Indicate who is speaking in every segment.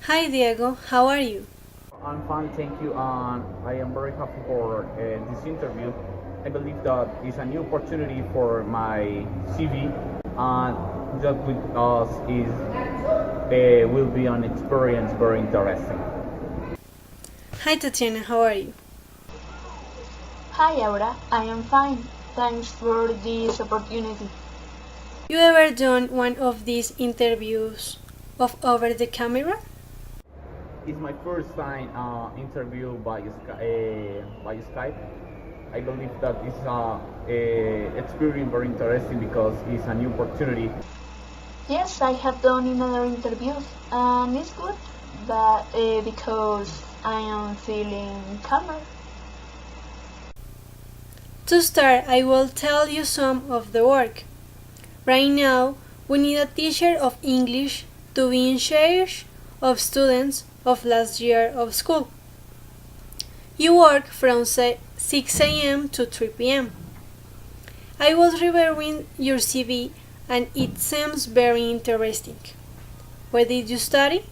Speaker 1: Hi Diego, how are you?
Speaker 2: I'm fine, thank you, and I am very happy for this interview. I believe that it's a new opportunity for my CV, and just with us is will be an experience very interesting.
Speaker 1: Hi Tatiana, how are you?
Speaker 3: Hi Aura, I am fine. Thanks for this opportunity.
Speaker 1: You ever done one of these interviews of over the camera?
Speaker 2: It's my first time interview by Skype. I believe that it's a experience very interesting because it's a new opportunity.
Speaker 3: Yes, I have done in other interviews, and it's good, but because I am feeling calmer.
Speaker 1: To start, I will tell you some of the work. Right now, we need a teacher of English to be in charge of students of last year of school. You work from 6 a.m. to 3 p.m. I was reviewing your CV and it seems very interesting. Where did you study?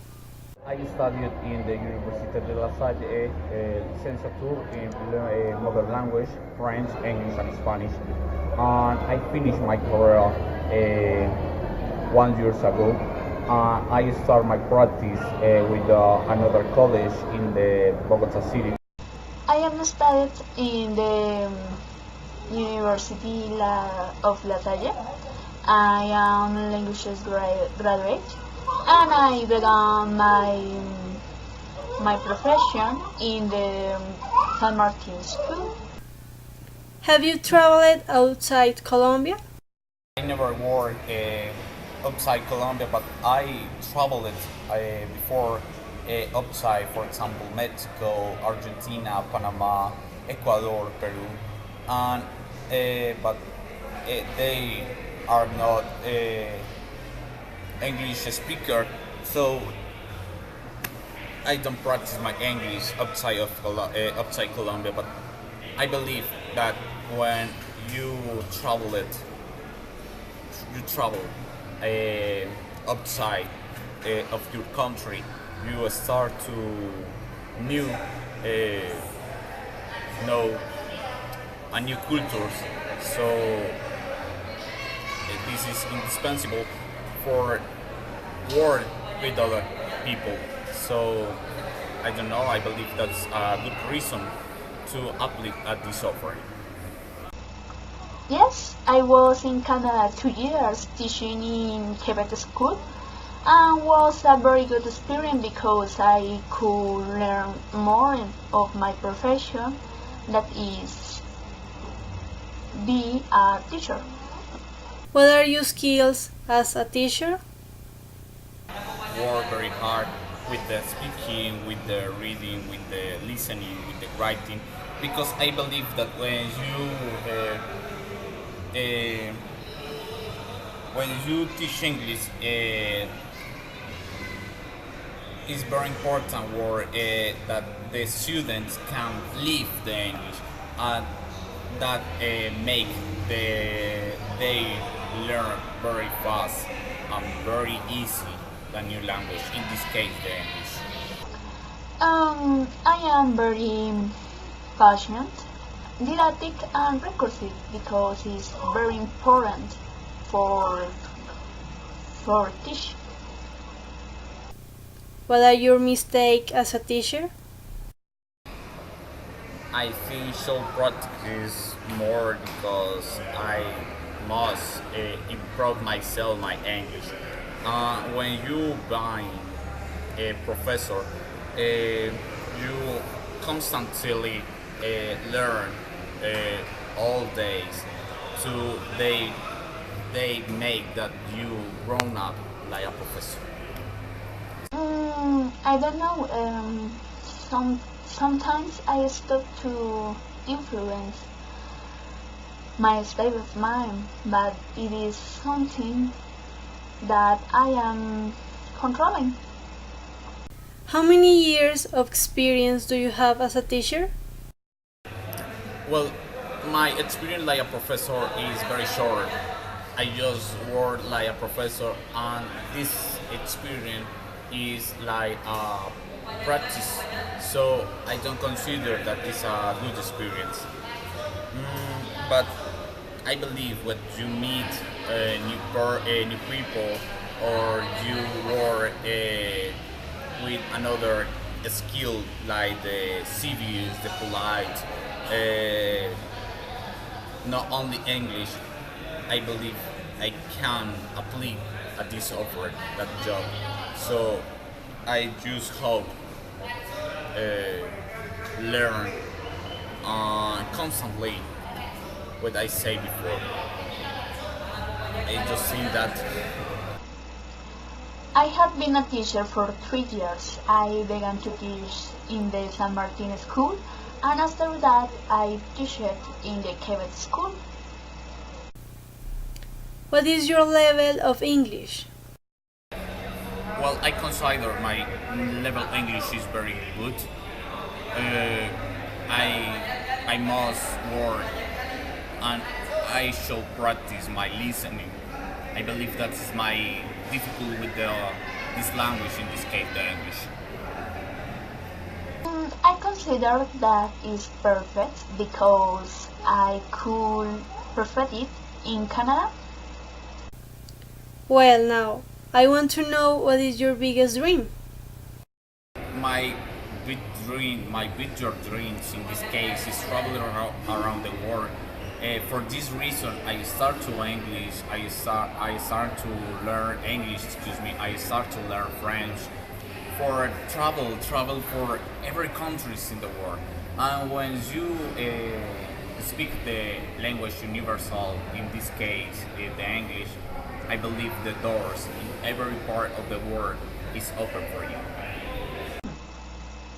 Speaker 2: I studied in the Université de La Salle licenciature in modern language, French, English, and Spanish. And I finished my career 1 year ago. I started my practice with another college in the Bogota city.
Speaker 3: I am studied in the University of La Salle. I am languages graduate, and I began my profession in the San Martin School.
Speaker 1: Have you traveled outside Colombia?
Speaker 2: I never worked outside Colombia, but I traveled before outside, for example, Mexico, Argentina, Panama, Ecuador, Peru, and but they are not English speaker, so I don't practice my English outside Colombia. But I believe that when you travel it, you travel outside of your country, you start to new know a new cultures. So this is indispensable for work with other people. So I don't know. I believe that's a good reason to apply at this offering.
Speaker 3: Yes, I was in Canada 2 years teaching in Quebec School, and was a very good experience because I could learn more of my profession, that is be a teacher.
Speaker 1: What are your skills as a teacher?
Speaker 2: Work very hard with the speaking, with the reading, with the listening, with the writing, because I believe that uh, when you teach English, it's very important that the students can live the English, and that make they learn very fast and very easy the new language. In this case, the English.
Speaker 3: I am very passionate, didactic, and recursive because it's very important for teaching.
Speaker 1: What are your mistakes as a teacher?
Speaker 2: I think so practice more because I must improve myself my English. When you buy a professor, you constantly learn all days. So they make that you grown up like a professor.
Speaker 3: I don't know. Sometimes I start to influence my state of mind, but it is something that I am controlling.
Speaker 1: How many years of experience do you have as a teacher?
Speaker 2: Well, my experience like a professor is very short. I just work like a professor, and this experience is like practice, so I don't consider that it's a good experience. But I believe when you meet new people or you work with another skill like the serious, the polite, uh, not only English, I believe I can apply at this offer, that job. So I just hope learn constantly what I say before. I just think that
Speaker 3: I have been a teacher for 3 years. I began to teach in the San Martin school, and after that I taught in the Quebec school.
Speaker 1: What is your level of English?
Speaker 2: well, I consider my level English is very good. Uh, I must work and I shall practice my listening. I believe that is my difficult with this language, in this case the English.
Speaker 3: I consider that is perfect because I could perfect it in Canada.
Speaker 1: Well, now, I want to know what is your biggest dream?
Speaker 2: My my bigger dreams in this case is traveling around the world. For this reason, I start to English. I start to learn English. Excuse me. I start to learn French. For travel for every countries in the world. And when you speak the language universal, in this case the English, I believe the doors in every part of the world is open for you.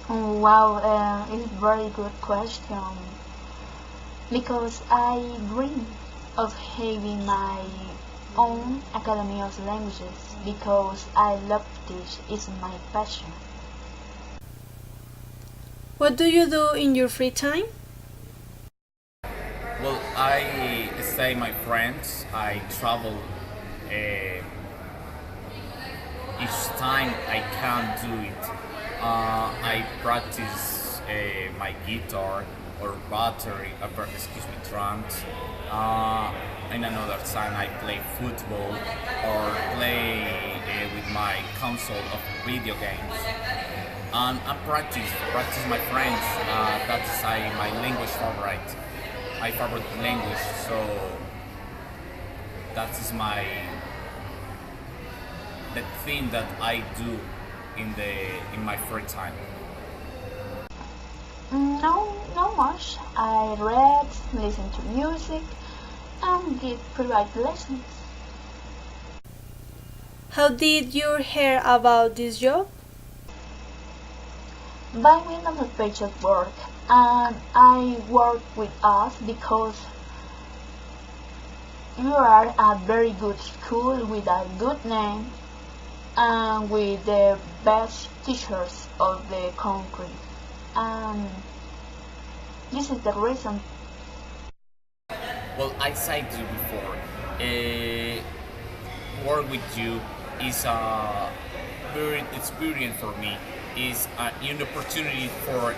Speaker 3: Oh, wow, it's a very good question because I dream of having my own Academy of Languages because I love this, it's my passion.
Speaker 1: What do you do in your free time?
Speaker 2: Well, I stay my friends. I travel each time I can do it. I practice my guitar or battery, excuse me, drums. In another time, I play football or play with my console of video games. And I practice my friends. That's my language favorite, my favorite language. So that is the thing that I do in my free time.
Speaker 3: No, not much. I read, listen to music, and give private lessons.
Speaker 1: How did you hear about this job?
Speaker 3: By way of a page of work, and I work with us because you are a very good school with a good name and with the best teachers of the country. And this is the reason.
Speaker 2: Well, I said to you before, work with you is a very experience for me. Is an opportunity for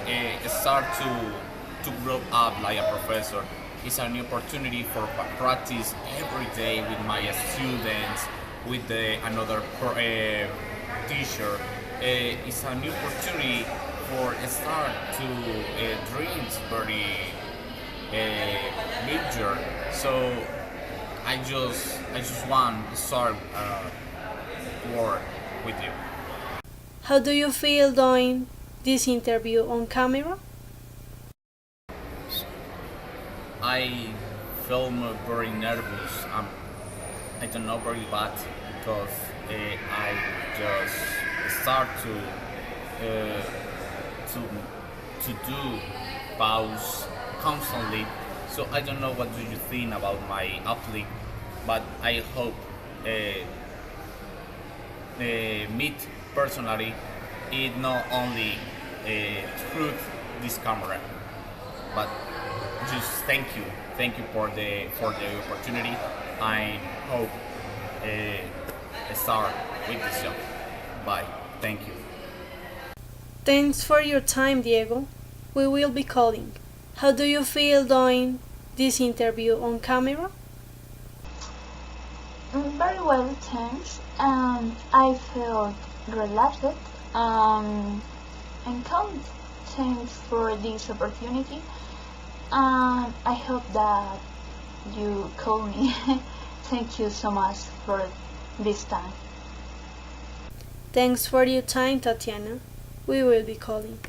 Speaker 2: start to grow up like a professor. It's an opportunity for practice every day with my students, with another teacher. It's a new opportunity for start to dreams very major. So I just want to start work with you.
Speaker 1: How do you feel doing this interview on camera?
Speaker 2: I feel very nervous. I don't know very bad because I just start uh, to to do pause constantly. So I don't know what do you think about my apply, but I hope meet personally. It not only through this camera, but just thank you for the opportunity. I hope start with this job. Bye. Thank you.
Speaker 1: Thanks for your time, Diego. We will be calling. How do you feel doing this interview on camera?
Speaker 3: Very well, thanks. I feel relaxed and calm. Thanks for this opportunity. I hope that you call me. Thank you so much for this time.
Speaker 1: Thanks for your time, Tatiana. We will be calling.